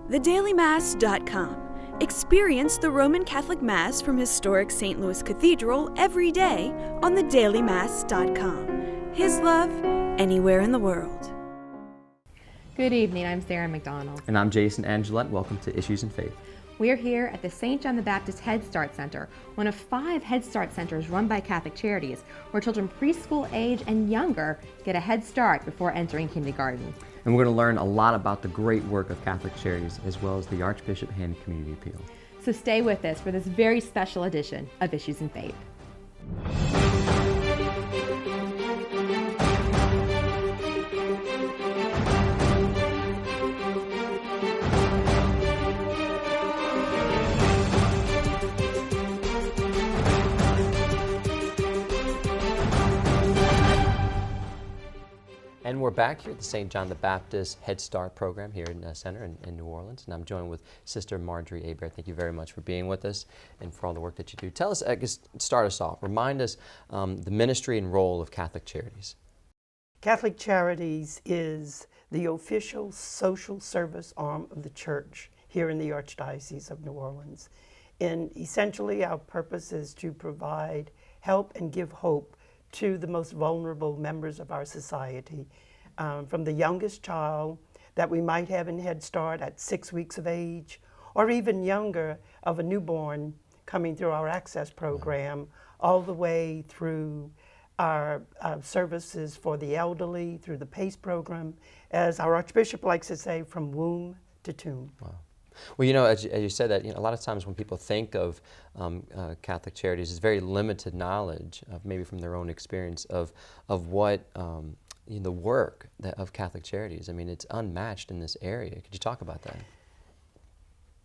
TheDailyMass.com. Experience the Roman Catholic Mass from historic St. Louis Cathedral every day on TheDailyMass.com. His love, anywhere in the world. Good evening, I'm Sarah McDonald. And I'm Jason Angelette. Welcome to Issues in Faith. We're here at the St. John the Baptist Head Start Center, one of 5 Head Start centers run by Catholic Charities, where children preschool age and younger get a head start before entering kindergarten. And we're going to learn a lot about the great work of Catholic Charities, as well as the Archbishop Hand Community Appeal. So stay with us for this very special edition of Issues in Faith. And we're back here at the St. John the Baptist Head Start program here in the center in New Orleans. And I'm joined with Sister Marjorie Hebert. Thank you very much for being with us and for all the work that you do. Tell us, start us off. Remind us the ministry and role of Catholic Charities. Catholic Charities is the official social service arm of the Church here in the Archdiocese of New Orleans. And essentially our purpose is to provide help and give hope to the most vulnerable members of our society, from the youngest child that we might have in Head Start at 6 weeks of age, or even younger of a newborn coming through our Access program, all the way through our services for the elderly, through the PACE program, as our Archbishop likes to say, from womb to tomb. Wow. Well, you know, as you said that, a lot of times when people think of Catholic Charities, it's very limited knowledge, maybe from their own experience, of what the work of Catholic Charities. I mean, it's unmatched in this area. Could you talk about that?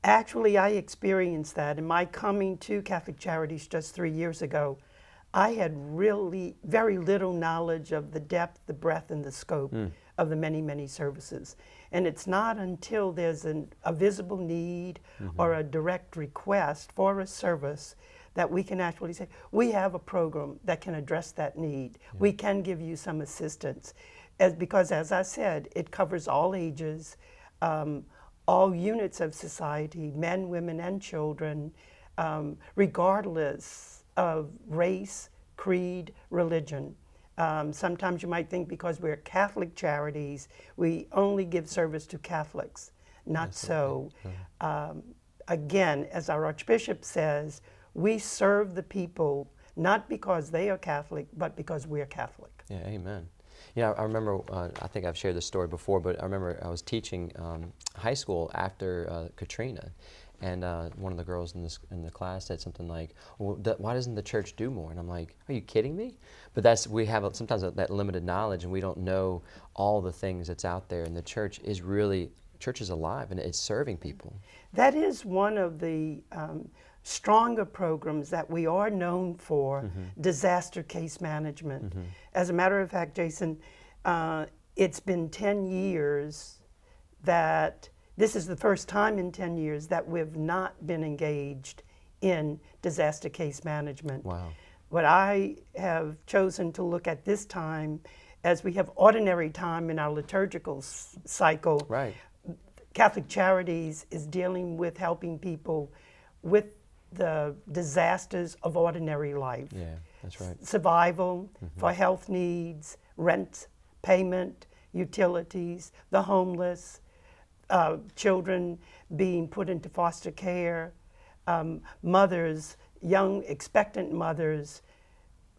Actually, I experienced that in my coming to Catholic Charities just 3 years ago. I had really very little knowledge of the depth, the breadth, and the scope of the many, many services. And it's not until there's a visible need or a direct request for a service that we can actually say, we have a program that can address that need. Yeah. We can give you some assistance. Because as I said, it covers all ages, all units of society, men, women, and children, regardless of race, creed, religion. Sometimes you might think because we're Catholic Charities, we only give service to Catholics. Not That's so. Okay. Again, as our Archbishop says, we serve the people not because they are Catholic, but because we're Catholic. Yeah, amen. I remember, I think I've shared this story before, but I remember I was teaching high school after Katrina. And one of the girls in the class said something like, well, why doesn't the church do more? And I'm like, are you kidding me? But we have sometimes that limited knowledge, and we don't know all the things that's out there. And the church is alive, and it's serving people. That is one of the stronger programs that we are known for, disaster case management. As a matter of fact, Jason, it's been 10 years that this is the first time in 10 years that we've not been engaged in disaster case management. Wow. What I have chosen to look at this time, as we have ordinary time in our liturgical cycle, right. Catholic Charities is dealing with helping people with the disasters of ordinary life. Yeah, that's right. Survival for health needs, rent payment, utilities, the homeless, children being put into foster care, mothers, young expectant mothers,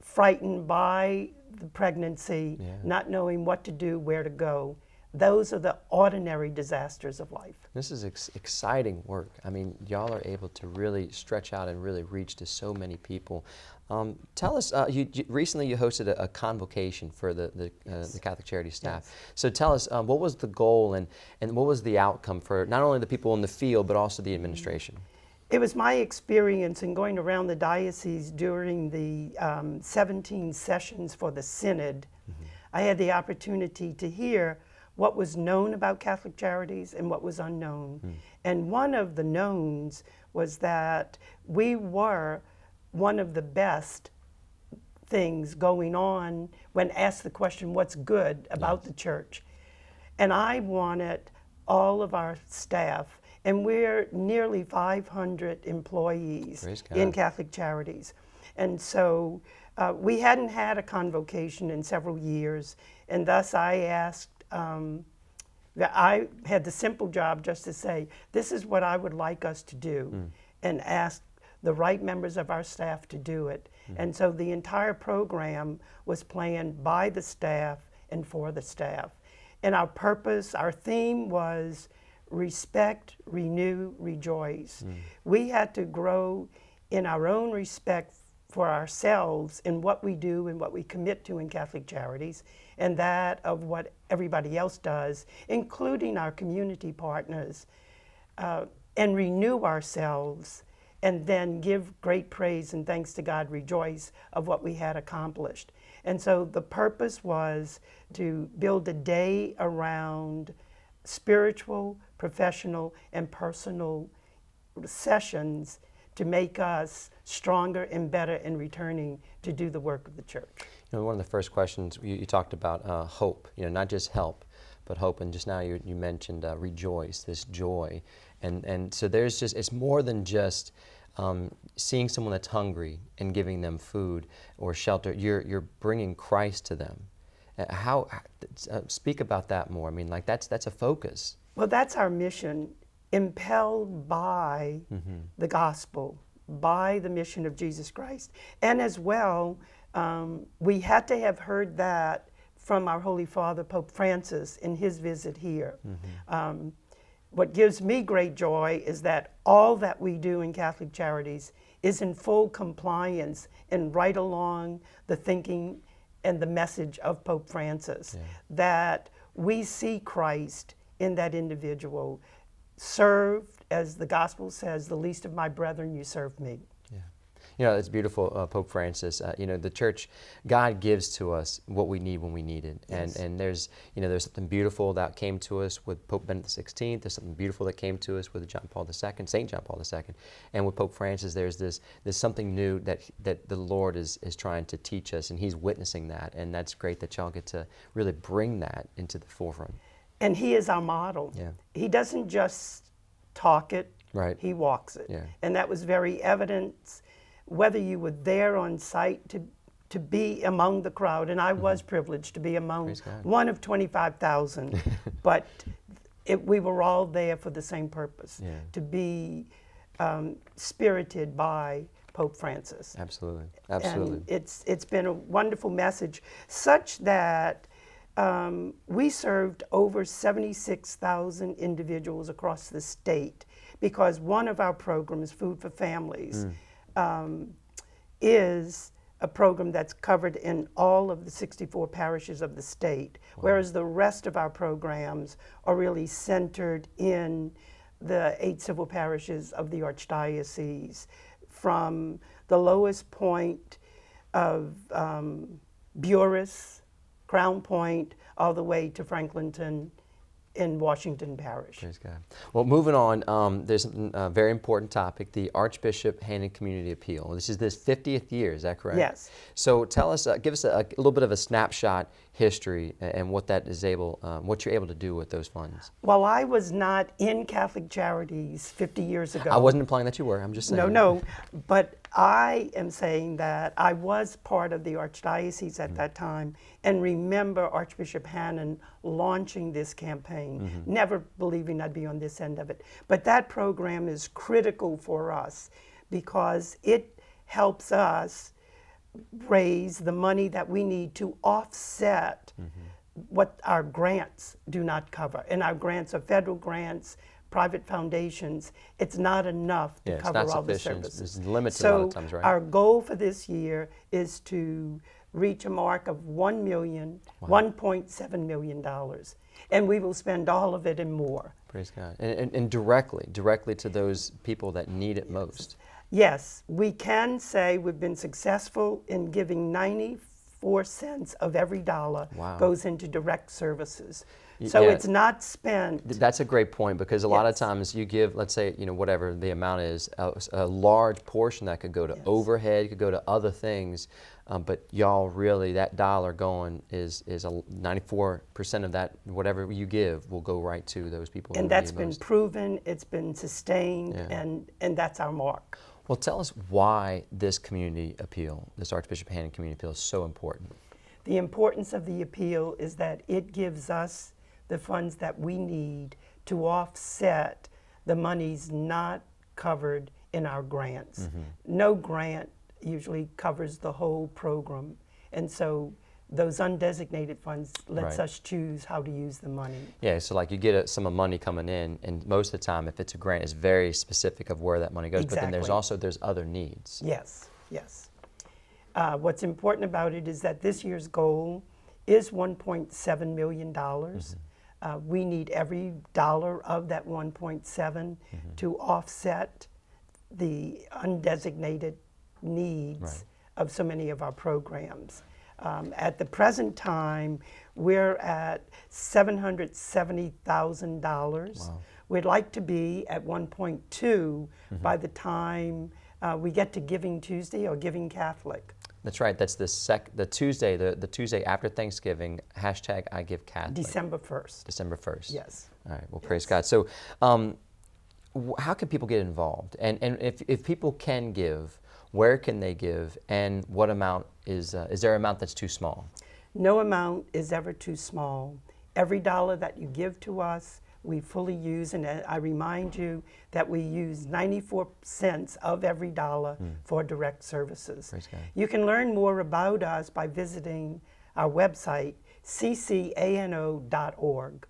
frightened by the pregnancy, not knowing what to do, where to go. Those are the ordinary disasters of life. This is exciting work. I mean, y'all are able to really stretch out and really reach to so many people. Tell us, recently you hosted a convocation for the Catholic Charities staff. Yes. So tell us, what was the goal and what was the outcome for not only the people in the field, but also the administration? It was my experience in going around the diocese during the 17 sessions for the Synod. I had the opportunity to hear what was known about Catholic Charities and what was unknown. And one of the knowns was that we were one of the best things going on when asked the question, what's good about the church? And I wanted all of our staff And we're nearly 500 employees Praise God. in Catholic Charities. And so we hadn't had a convocation in several years, and thus I asked, that I had the simple job just to say, this is what I would like us to do, and ask the right members of our staff to do it. And so the entire program was planned by the staff and for the staff. And our purpose, our theme was respect, renew, rejoice. We had to grow in our own respect for ourselves in what we do and what we commit to in Catholic Charities, and that of what everybody else does, including our community partners, and renew ourselves, and then give great praise and thanks to God, rejoice of what we had accomplished. And so the purpose was to build a day around spiritual, professional, and personal sessions to make us stronger and better in returning to do the work of the church. You know, one of the first questions you talked about hope. You know, not just help, but hope. And just now you mentioned rejoice, this joy, and so there's just, it's more than just seeing someone that's hungry and giving them food or shelter. You're bringing Christ to them. How speak about that more? I mean, like that's a focus. Well, that's our mission, impelled by the gospel, by the mission of Jesus Christ. And as well, we had to have heard that from our Holy Father, Pope Francis, in his visit here. What gives me great joy is that all that we do in Catholic Charities is in full compliance and right along the thinking and the message of Pope Francis, that we see Christ in that individual. Serve, as the gospel says, the least of my brethren, you serve me. Yeah. You know, it's beautiful, Pope Francis. You know, the church, God gives to us what we need when we need it. Yes. And there's, you know, there's something beautiful that came to us with Pope Benedict XVI. There's something beautiful that came to us with John Paul II, St. John Paul II. And with Pope Francis, there's something new that the Lord is trying to teach us, and he's witnessing that. And that's great that y'all get to really bring that into the forefront. And he is our model. Yeah. He doesn't just talk it, Right. he walks it. Yeah. And that was very evident, whether you were there on site to be among the crowd, and I was privileged to be among Praise God. one of 25,000, but we were all there for the same purpose, Yeah. to be spirited by Pope Francis. Absolutely. Absolutely. And it's been a wonderful message, such that we served over 76,000 individuals across the state, because one of our programs, Food for Families, is a program that's covered in all of the 64 parishes of the state, whereas the rest of our programs are really centered in the 8 civil parishes of the Archdiocese, from the lowest point of Buras, Crown Point, all the way to Franklinton in Washington Parish. Praise God. Well, moving on, there's a very important topic, the Archbishop Hannon Community Appeal. This is this 50th year, is that correct? Yes. So tell us, give us a little bit of a snapshot history and what that is what you're able to do with those funds. Well, I was not in Catholic Charities 50 years ago. I wasn't implying that you were, I'm just saying. No, but I am saying that I was part of the Archdiocese at that time, and remember Archbishop Hannon launching this campaign, never believing I'd be on this end of it. But that program is critical for us because it helps us raise the money that we need to offset what our grants do not cover. And our grants are federal grants, private foundations. It's not enough to cover all the services. It's limited so a lot of times, right? Our goal for this year is to reach a mark of $1.7 million. And we will spend all of it and more. Praise God. And directly to those people that need it most. Yes, we can say we've been successful in giving 94 cents of every dollar goes into direct services So Yeah. it's not spent. That's a great point, because a lot of Yes. times you give, let's say, whatever the amount is, a large portion that could go to Yes. overhead, could go to other things, but y'all really, that dollar going is 94% of that, whatever you give will go right to those people who And need that's it been most. proven, it's been sustained, Yeah. and that's our mark. Well, tell us why this community appeal, this Archbishop Hannon community appeal, is so important. The importance of the appeal is that it gives us the funds that we need to offset the monies not covered in our grants. No grant usually covers the whole program, and so those undesignated funds lets Right. us choose how to use the money. Yeah, so like you get some money coming in, and most of the time, if it's a grant, it's very specific of where that money goes. But then Exactly. there's other needs. Yes, yes. What's important about it is that this year's goal is $1.7 million. We need every dollar of that 1.7 to offset the undesignated needs Right. of so many of our programs. At the present time, we're at $770,000. Wow. We'd like to be at 1.2 by the time we get to Giving Tuesday or Giving Catholic. That's right. That's the Tuesday, the Tuesday after Thanksgiving. Hashtag I Give Catholic. December 1st. December 1st. Yes. All right. Well, praise God. So, how can people get involved? And if people can give, where can they give? And what amount is there an amount that's too small? No amount is ever too small. Every dollar that you give to us, we fully use, and I remind you that we use 94 cents of every dollar for direct services. Praise God. You can learn more about us by visiting our website, ccano.org.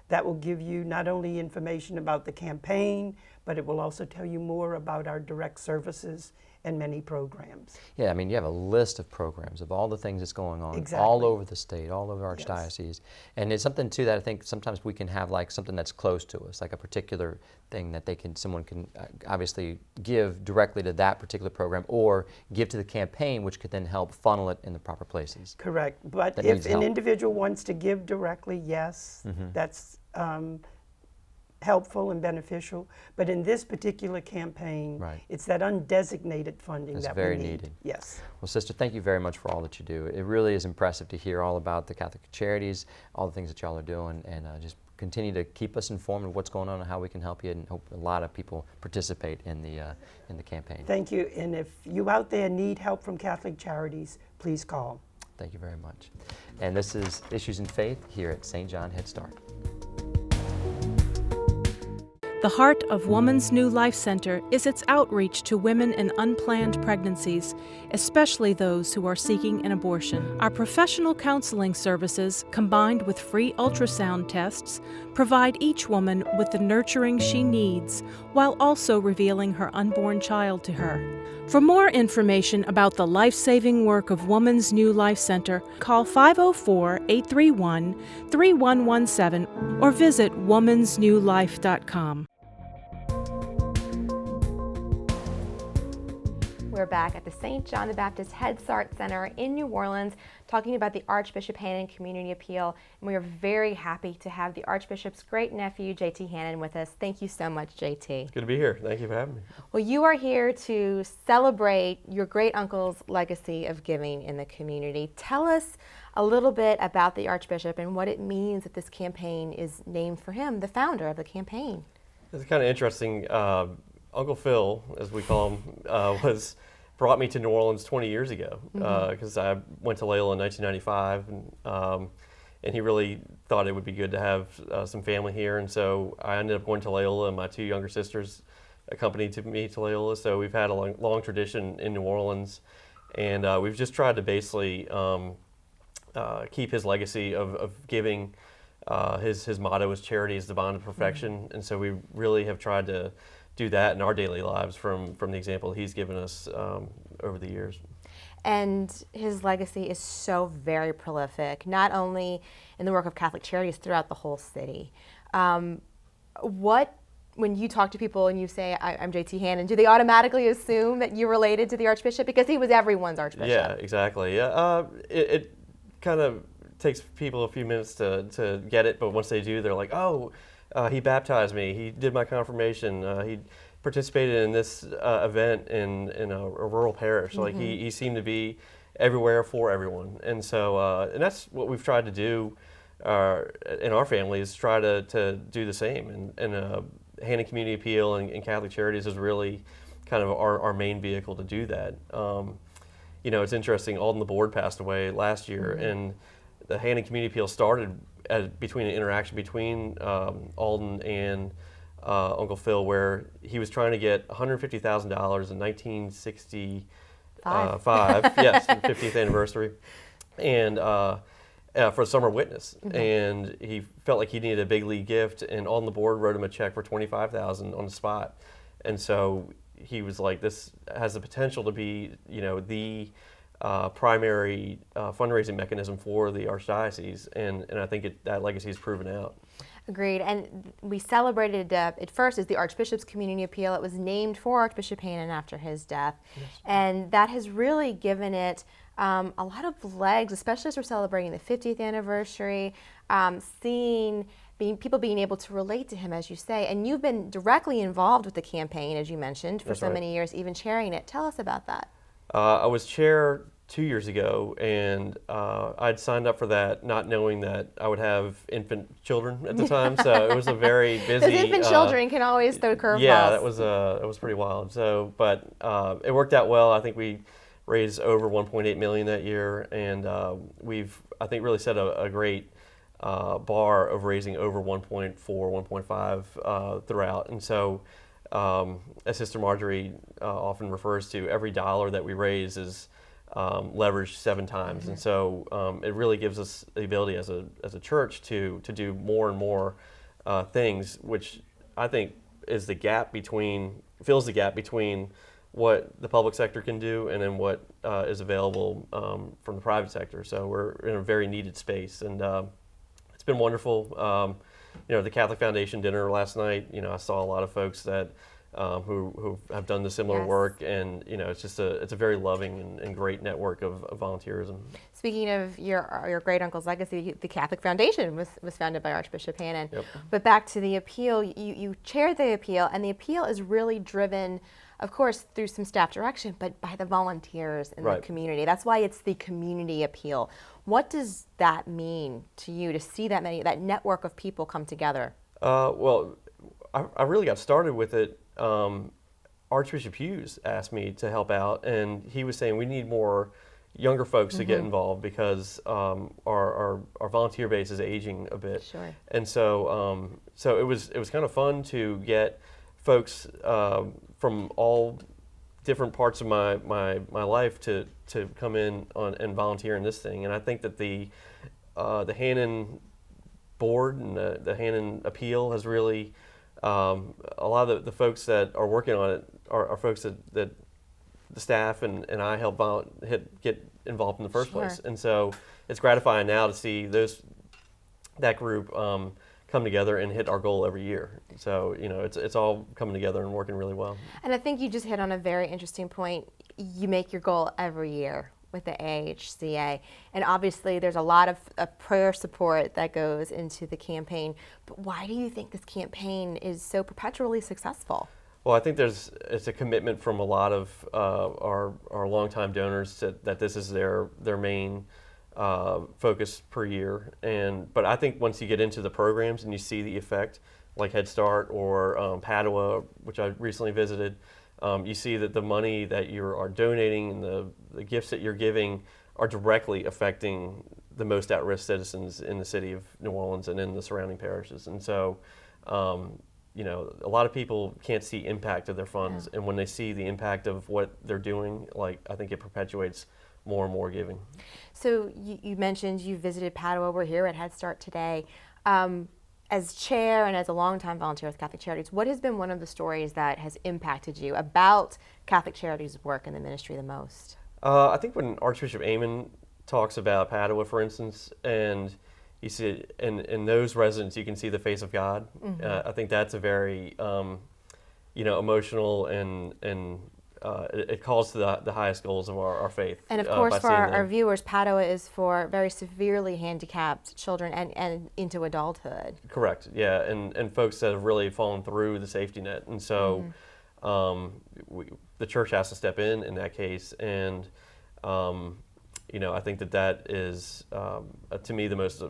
That will give you not only information about the campaign, but it will also tell you more about our direct services and many programs. Yeah, I mean, you have a list of programs of all the things that's going on all Exactly. over the state, all over our archdiocese. And it's something, too, that I think sometimes we can have like something that's close to us, like a particular thing that someone can obviously give directly to that particular program, or give to the campaign, which could then help funnel it in the proper places. Correct. But That if needs an help. individual wants to give directly, yes, that's helpful and beneficial. But in this particular campaign, Right. it's that undesignated funding That's that very we need. needed. Yes. Well, Sister, thank you very much for all that you do. It really is impressive to hear all about the Catholic Charities, all the things that y'all are doing, and just continue to keep us informed of what's going on and how we can help you, and hope a lot of people participate in the campaign. Thank you. And if you out there need help from Catholic Charities, please call. Thank you very much. And this is Issues in Faith here at St. John Head Start. The heart of Woman's New Life Center is its outreach to women in unplanned pregnancies, especially those who are seeking an abortion. Our professional counseling services, combined with free ultrasound tests, provide each woman with the nurturing she needs while also revealing her unborn child to her. For more information about the life-saving work of Woman's New Life Center, call 504-831-3117 or visit womansnewlife.com. We're back at the St. John the Baptist Head Start Center in New Orleans talking about the Archbishop Hannon Community Appeal, and we are very happy to have the Archbishop's great-nephew, J.T. Hannon, with us. Thank you so much, J.T. Good to be here. Thank you for having me. Well, you are here to celebrate your great-uncle's legacy of giving in the community. Tell us a little bit about the Archbishop and what it means that this campaign is named for him, the founder of the campaign. It's kind of interesting. Uncle Phil, as we call him, brought me to New Orleans 20 years ago because I went to Loyola in 1995, and he really thought it would be good to have some family here, and so I ended up going to Loyola, and my two younger sisters accompanied me to Loyola. So we've had a long tradition in New Orleans, and we've just tried to basically keep his legacy of giving. His motto is charity is the bond of perfection, and so we really have tried to do that in our daily lives from the example he's given us over the years. And his legacy is so very prolific, not only in the work of Catholic Charities throughout the whole city. When you talk to people and you say, I'm J.T. Hannon, do they automatically assume that you're related to the Archbishop? Because he was everyone's Archbishop. Yeah, exactly. Yeah, it kind of takes people a few minutes to get it, but once they do, they're like, oh, he baptized me, he did my confirmation, he participated in this event in a rural parish. Like he seemed to be everywhere for everyone, and so and that's what we've tried to do in our family, is try to do the same. And Hannon Community Appeal and Catholic Charities is really kind of our main vehicle to do that. You know, it's interesting. Alden the Board passed away last year, and the Hannon Community Appeal started between an interaction between Alden and Uncle Phil, where he was trying to get $150,000 in 1965, yes, 50th anniversary, and for a summer witness. And he felt like he needed a big league gift, and Alden the Board wrote him a check for $25,000 on the spot. And so he was like, this has the potential to be, you know, the primary fundraising mechanism for the Archdiocese, and I think that legacy is proven out. Agreed. And we celebrated it first as the Archbishop's Community Appeal. It was named for Archbishop Hannon after his death. Yes. And that has really given it a lot of legs, especially as we're celebrating the 50th anniversary, seeing people being able to relate to him, as you say. And you've been directly involved with the campaign, as you mentioned, for That's so right. many years, even chairing it. Tell us about that. I was chair 2 years ago, and I'd signed up for that not knowing that I would have infant children at the time. So it was a very busy. Those infant children can always throw curveballs. Yeah, that was pretty wild. So, but it worked out well. I think we raised over 1.8 million that year, and we've, I think, really set a great bar of raising over 1.4, 1.5 throughout. And so, as Sister Marjorie often refers to, every dollar that we raise is leveraged 7 times. And so it really gives us the ability as a church to do more and more things, which I think is fills the gap between what the public sector can do and then what is available from the private sector. So we're in a very needed space, and it's been wonderful. You know, the Catholic Foundation dinner last night, you know, I saw a lot of folks that who have done the similar Yes. work, and you know, it's a very loving and great network of volunteerism. Speaking of your great uncle's legacy, the Catholic Foundation was founded by Archbishop Hannon. Yep. But back to the appeal, you chaired the appeal, and the appeal is really driven, of course, through some staff direction, but by the volunteers in Right. the community. That's why it's the community appeal. What does that mean to you, to see that network of people come together? Well, I really got started with it. Archbishop Hughes asked me to help out, and he was saying we need more younger folks to get involved because our volunteer base is aging a bit. Sure. And so so it was kind of fun to get folks from all different parts of my life to come in and volunteer in this thing. And I think that the Hannon Board and the Hannon Appeal has really a lot of the folks that are working on it are folks that the staff and I help get involved in the first Sure. place. And so it's gratifying now to see that group come together and hit our goal every year. So, you know, it's all coming together and working really well. And I think you just hit on a very interesting point. You make your goal every year with the AHCA. And obviously there's a lot of prayer support that goes into the campaign. But why do you think this campaign is so perpetually successful? Well, I think it's a commitment from a lot of our longtime donors that this is their main focus per year. But I think once you get into the programs and you see the effect, like Head Start or Padua, which I recently visited, you see that the money that you are donating and the gifts that you're giving are directly affecting the most at-risk citizens in the city of New Orleans and in the surrounding parishes. And so, you know, a lot of people can't see impact of their funds, and when they see the impact of what they're doing, like, I think it perpetuates more and more giving. So you mentioned you visited Padua. We're here at Head Start today. As chair and as a longtime volunteer with Catholic Charities, what has been one of the stories that has impacted you about Catholic Charities' work in the ministry the most? I think when Archbishop Amon talks about Padua, for instance, and you see in those residents, you can see the face of God. I think that's a very, you know, emotional and it calls to the highest goals of our faith. And of course, by for seeing our them. viewers, Padua is for very severely handicapped children and into adulthood. Correct. Yeah, and folks that have really fallen through the safety net, and so the church has to step in that case, and I think that is to me the most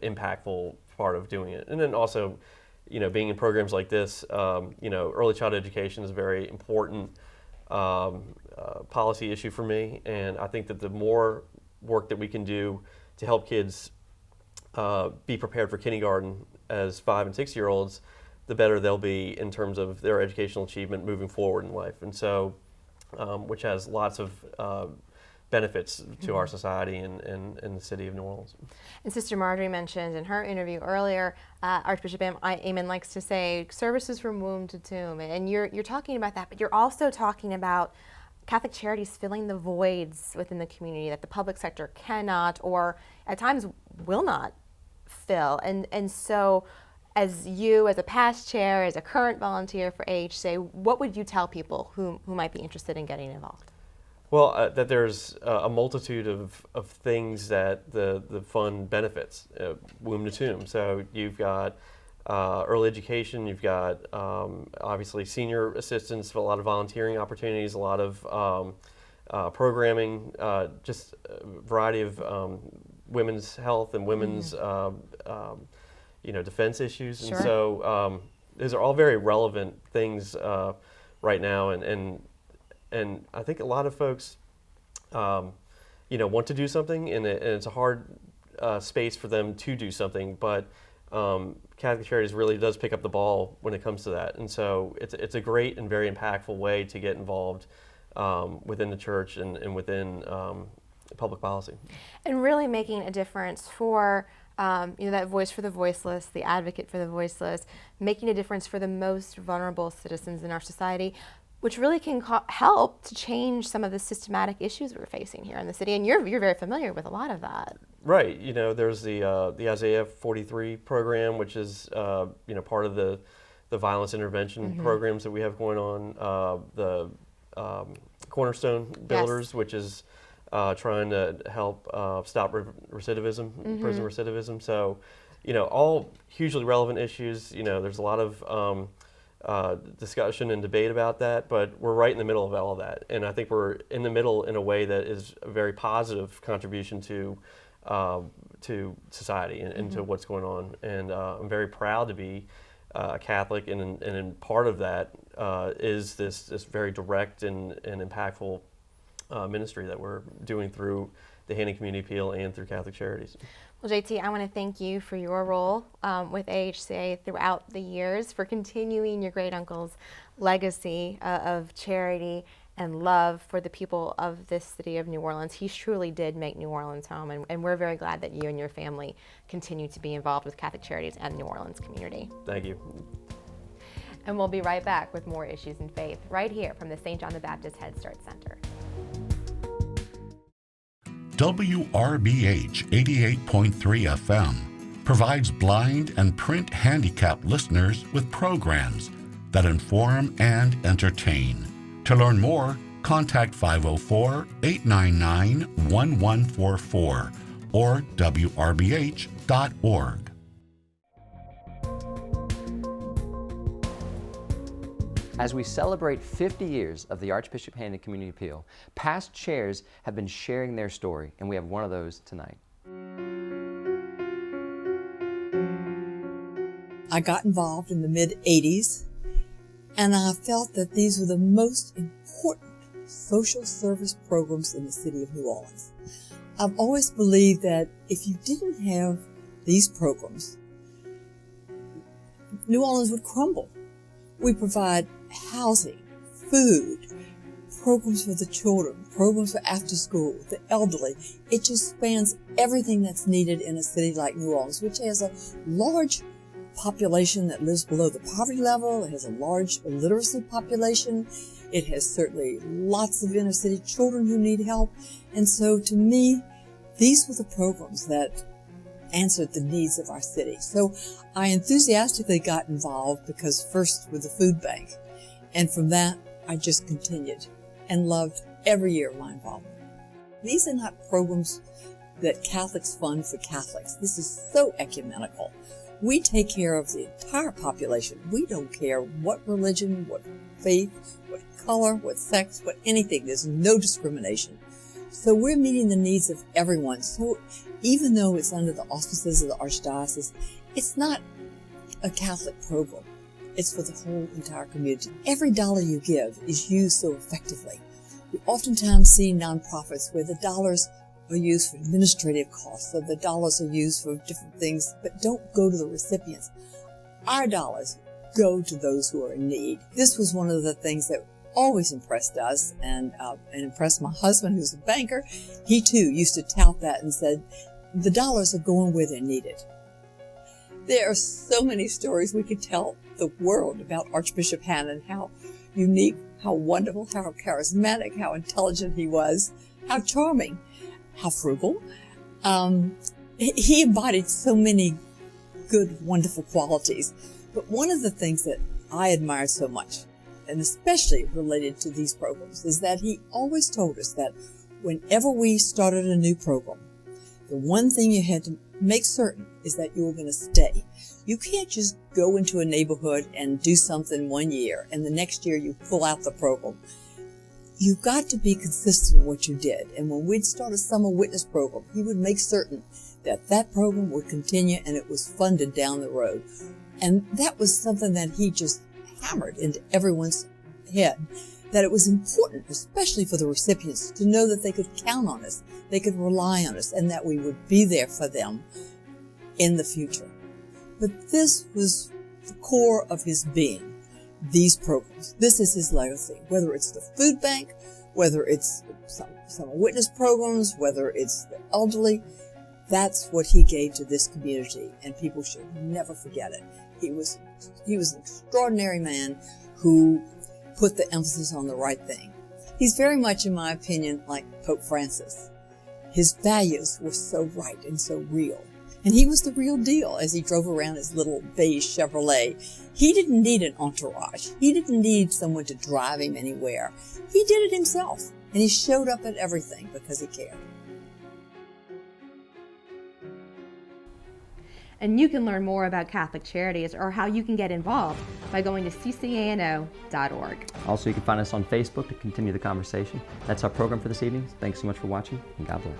impactful part of doing it, and then also, being in programs like this, early childhood education is a very important policy issue for me, and I think that the more work that we can do to help kids be prepared for kindergarten as 5 and 6 year olds, the better they'll be in terms of their educational achievement moving forward in life. And so, which has lots of benefits to our society and the city of New Orleans. And Sister Marjorie mentioned in her interview earlier, Archbishop Amen likes to say services from womb to tomb, and you're talking about that, but you're also talking about Catholic Charities filling the voids within the community that the public sector cannot or at times will not fill. And so as you, as a past chair, as a current volunteer for AHCA, what would you tell people who might be interested in getting involved? Well, that there's a multitude of things that the fund benefits, womb to tomb. So you've got early education, you've got obviously senior assistance, a lot of volunteering opportunities, a lot of programming, just a variety of women's health and women's defense issues. Sure. And so these are all very relevant things right now, and I think a lot of folks, want to do something, and it's a hard space for them to do something. But Catholic Charities really does pick up the ball when it comes to that, and so it's a great and very impactful way to get involved within the church and within public policy. And really making a difference for that voice for the voiceless, the advocate for the voiceless, making a difference for the most vulnerable citizens in our society, which really can help to change some of the systematic issues we're facing here in the city. And you're very familiar with a lot of that. Right. There's the Isaiah 43 program, which is part of the violence intervention programs that we have going on. The Cornerstone Builders, which is trying to help stop recidivism, prison recidivism. So, all hugely relevant issues. There's a lot of discussion and debate about that, but we're right in the middle of all of that, and I think we're in the middle in a way that is a very positive contribution to society and to what's going on. And I'm very proud to be Catholic, and part of that is this very direct and impactful ministry that we're doing through the Hanning Community Appeal and through Catholic Charities. Well, JT, I want to thank you for your role with AHCA throughout the years, for continuing your great uncle's legacy of charity and love for the people of this city of New Orleans. He truly did make New Orleans home, and we're very glad that you and your family continue to be involved with Catholic Charities and the New Orleans community. Thank you. And we'll be right back with more Issues in Faith right here from the St. John the Baptist Head Start Center. WRBH 88.3 FM provides blind and print handicapped listeners with programs that inform and entertain. To learn more, contact 504-899-1144 or wrbh.org. As we celebrate 50 years of the Archbishop Hanning Community Appeal, past chairs have been sharing their story, and we have one of those tonight. I got involved in the mid-'80s, and I felt that these were the most important social service programs in the city of New Orleans. I've always believed that if you didn't have these programs, New Orleans would crumble. We provide housing, food, programs for the children, programs for after school, the elderly. It just spans everything that's needed in a city like New Orleans, which has a large population that lives below the poverty level. It has a large illiteracy population. It has certainly lots of inner city children who need help. And so to me, these were the programs that answered the needs of our city. So I enthusiastically got involved because first with the food bank. And from that, I just continued and loved every year of my involvement. These are not programs that Catholics fund for Catholics. This is so ecumenical. We take care of the entire population. We don't care what religion, what faith, what color, what sex, what anything. There's no discrimination. So we're meeting the needs of everyone. So even though it's under the auspices of the Archdiocese, it's not a Catholic program. It's for the whole entire community. Every dollar you give is used so effectively. We oftentimes see nonprofits where the dollars are used for administrative costs, or the dollars are used for different things, but don't go to the recipients. Our dollars go to those who are in need. This was one of the things that always impressed us and impressed my husband, who's a banker. He too used to tout that and said, the dollars are going where they're needed. There are so many stories we could tell the world about Archbishop Hannon, how unique, how wonderful, how charismatic, how intelligent he was, how charming, how frugal. He embodied so many good, wonderful qualities. But one of the things that I admired so much, and especially related to these programs, is that he always told us that whenever we started a new program, the one thing you had to make certain is that you were going to stay. You can't just go into a neighborhood and do something one year and the next year you pull out the program. You've got to be consistent in what you did. And when we'd start a summer witness program, he would make certain that that program would continue and it was funded down the road. And that was something that he just hammered into everyone's head, that it was important, especially for the recipients, to know that they could count on us, they could rely on us, and that we would be there for them in the future. But this was the core of his being, these programs. This is his legacy, whether it's the food bank, whether it's some witness programs, whether it's the elderly. That's what he gave to this community, and people should never forget it. He was an extraordinary man who put the emphasis on the right thing. He's very much, in my opinion, like Pope Francis. His values were so right and so real. And he was the real deal as he drove around his little beige Chevrolet. He didn't need an entourage. He didn't need someone to drive him anywhere. He did it himself. And he showed up at everything because he cared. And you can learn more about Catholic Charities or how you can get involved by going to ccano.org. Also, you can find us on Facebook to continue the conversation. That's our program for this evening. Thanks so much for watching, and God bless.